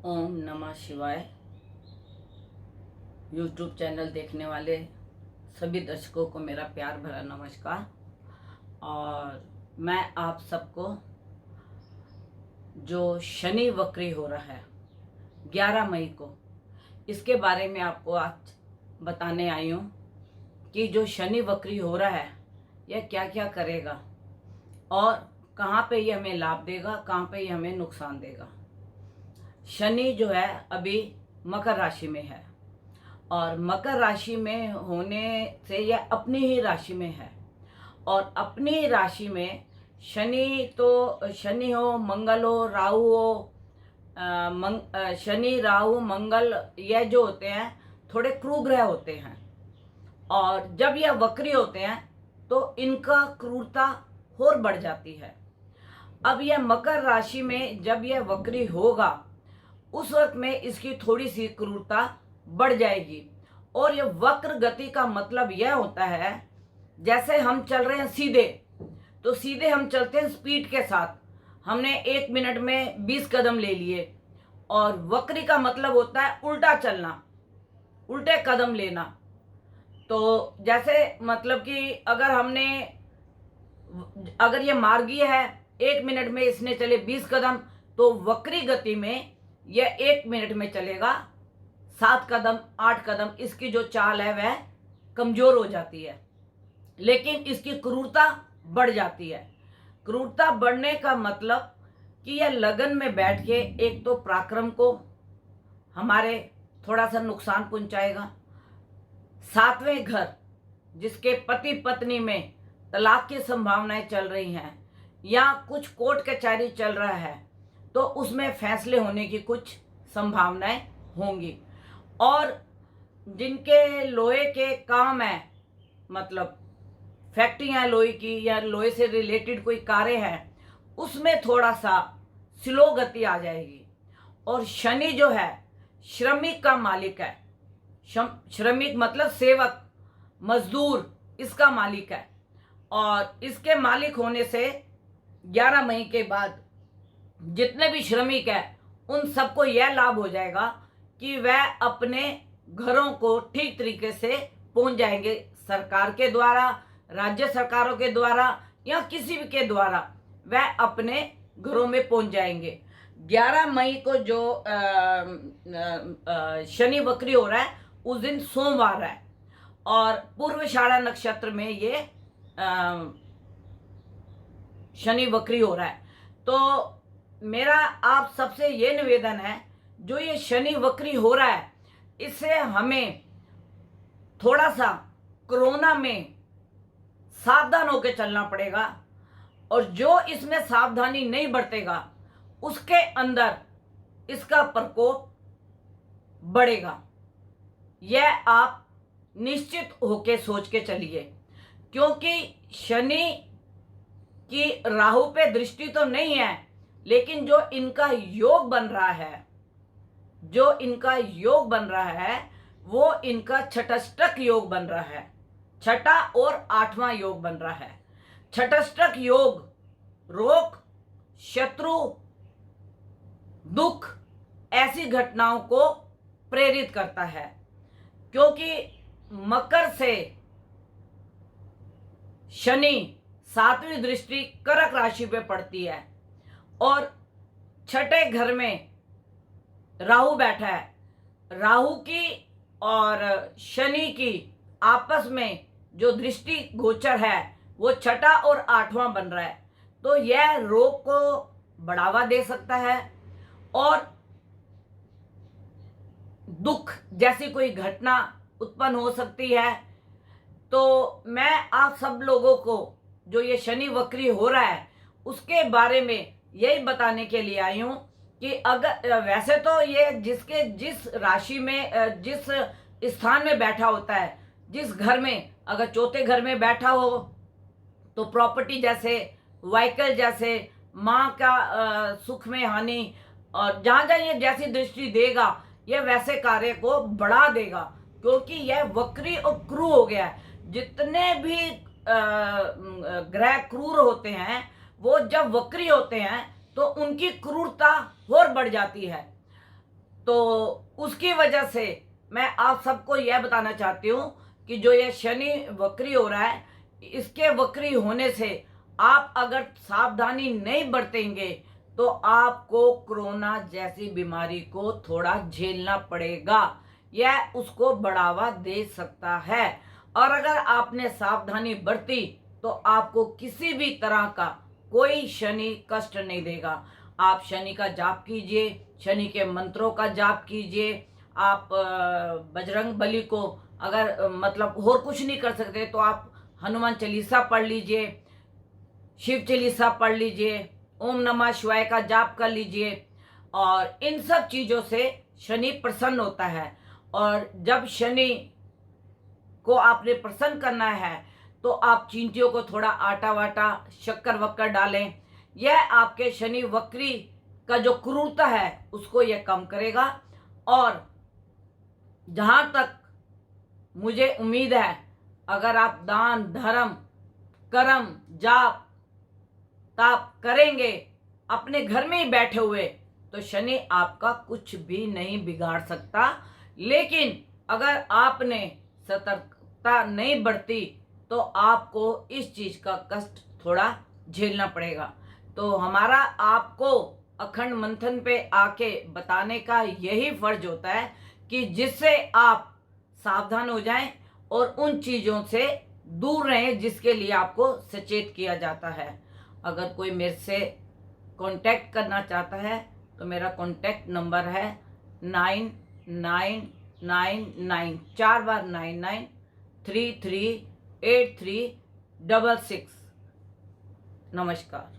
ओम नमः शिवाय। YouTube channel देखने वाले सभी दर्शकों को मेरा प्यार भरा नमस्कार। और मैं आप सबको जो शनि वक्री हो रहा है 11 मई को, इसके बारे में आपको आज बताने आई हूँ कि जो शनि वक्री हो रहा है यह क्या क्या करेगा और कहाँ पे ये हमें लाभ देगा, कहाँ पे ये हमें नुकसान देगा। शनि जो है अभी मकर राशि में है और मकर राशि में होने से यह अपनी ही राशि में है। और अपनी राशि में शनि तो शनि हो, मंगल हो, राहु हो, शनि राहु मंगल यह जो होते हैं थोड़े क्रूर ग्रह होते हैं। और जब यह वक्री होते हैं तो इनका क्रूरता और बढ़ जाती है। अब यह मकर राशि में जब यह वक्री होगा उस वक्त में इसकी थोड़ी सी क्रूरता बढ़ जाएगी। और यह वक्र गति का मतलब यह होता है जैसे हम चल रहे हैं सीधे, तो सीधे हम चलते हैं स्पीड के साथ, हमने 1 मिनट में 20 कदम ले लिए। और वक्री का मतलब होता है उल्टा चलना, उल्टे कदम लेना। तो जैसे मतलब कि अगर ये मार्गीय है, 1 मिनट में इसने चले 20 कदम, तो वक्री गति में यह 1 मिनट में चलेगा 7 कदम 8 कदम। इसकी जो चाल है वह कमजोर हो जाती है, लेकिन इसकी क्रूरता बढ़ जाती है। क्रूरता बढ़ने का मतलब कि यह लगन में बैठ के एक तो पराक्रम को हमारे थोड़ा सा नुकसान पहुंचाएगा। 7वें घर जिसके पति पत्नी में तलाक की संभावनाएं चल रही हैं या कुछ कोर्ट कचहरी चल रहा है, तो उसमें फैसले होने की कुछ संभावनाएं होंगी। और जिनके लोहे के काम है, मतलब फैक्ट्रियां लोहे की या लोहे से रिलेटेड कोई कार्य हैं, उसमें थोड़ा सा स्लो गति आ जाएगी। और शनि जो है श्रमिक का मालिक है। श्रमिक मतलब सेवक, मजदूर, इसका मालिक है। और इसके मालिक होने से 11 मई के बाद जितने भी श्रमिक हैं उन सबको यह लाभ हो जाएगा कि वह अपने घरों को ठीक तरीके से पहुंच जाएंगे। सरकार के द्वारा, राज्य सरकारों के द्वारा या किसी भी के द्वारा वह अपने घरों में पहुंच जाएंगे। 11 मई को जो शनि वक्री हो रहा है उस दिन सोमवार है और पूर्वाषाढ़ा नक्षत्र में ये शनि वक्री हो रहा है। तो मेरा आप सबसे ये निवेदन है, जो ये शनि वक्री हो रहा है इससे हमें थोड़ा सा कोरोना में सावधान होकर चलना पड़ेगा। और जो इसमें सावधानी नहीं बरतेगा उसके अंदर इसका प्रकोप बढ़ेगा। यह आप निश्चित होके सोच के चलिए, क्योंकि शनि की राहु पे दृष्टि तो नहीं है, लेकिन जो इनका योग बन रहा है वो इनका छठष्टक योग बन रहा है। छठा और 8वां योग बन रहा है। छठष्टक योग रोग, शत्रु, दुख ऐसी घटनाओं को प्रेरित करता है, क्योंकि मकर से शनि 7वीं दृष्टि कर्क राशि पे पड़ती है और छठे घर में राहु बैठा है। राहु की और शनि की आपस में जो दृष्टि गोचर है वो छठा और 8वां बन रहा है। तो यह रोग को बढ़ावा दे सकता है और दुख जैसी कोई घटना उत्पन्न हो सकती है। तो मैं आप सब लोगों को जो ये शनि वक्री हो रहा है उसके बारे में यही बताने के लिए आई हूँ कि अगर वैसे तो ये जिस राशि में जिस स्थान में बैठा होता है, जिस घर में अगर चौथे घर में बैठा हो तो प्रॉपर्टी जैसे, व्हीकल जैसे, माँ का सुख में हानि, और जहाँ जहाँ ये जैसी दृष्टि देगा यह वैसे कार्य को बढ़ा देगा, क्योंकि यह वक्री और क्रूर हो गया है। जितने भी ग्रह क्रूर होते हैं वो जब वक्री होते हैं तो उनकी क्रूरता और बढ़ जाती है। तो उसकी वजह से मैं आप सबको यह बताना चाहती हूँ कि जो ये शनि वक्री हो रहा है, इसके वक्री होने से आप अगर सावधानी नहीं बरतेंगे तो आपको कोरोना जैसी बीमारी को थोड़ा झेलना पड़ेगा, यह उसको बढ़ावा दे सकता है। और अगर आपने सावधानी बरती तो आपको किसी भी तरह का कोई शनि कष्ट नहीं देगा। आप शनि का जाप कीजिए, शनि के मंत्रों का जाप कीजिए। आप बजरंग बली को अगर मतलब और कुछ नहीं कर सकते तो आप हनुमान चालीसा पढ़ लीजिए, शिव चालीसा पढ़ लीजिए, ओम नमः शिवाय का जाप कर लीजिए। और इन सब चीज़ों से शनि प्रसन्न होता है। और जब शनि को आपने प्रसन्न करना है तो आप चींटियों को थोड़ा आटा वाटा शक्कर वक्कर डालें। यह आपके शनि वक्री का जो क्रूरता है उसको यह कम करेगा। और जहाँ तक मुझे उम्मीद है, अगर आप दान धर्म कर्म जाप ताप करेंगे अपने घर में ही बैठे हुए, तो शनि आपका कुछ भी नहीं बिगाड़ सकता। लेकिन अगर आपने सतर्कता नहीं बरती तो आपको इस चीज का कष्ट थोड़ा झेलना पड़ेगा। तो हमारा आपको अखंड मंथन पे आके बताने का यही फर्ज होता है कि जिससे आप सावधान हो जाएं और उन चीजों से दूर रहें जिसके लिए आपको सचेत किया जाता है। अगर कोई मेरे से कांटेक्ट करना चाहता है तो मेरा कांटेक्ट नंबर है 9999 4 बार 99 338366। नमस्कार।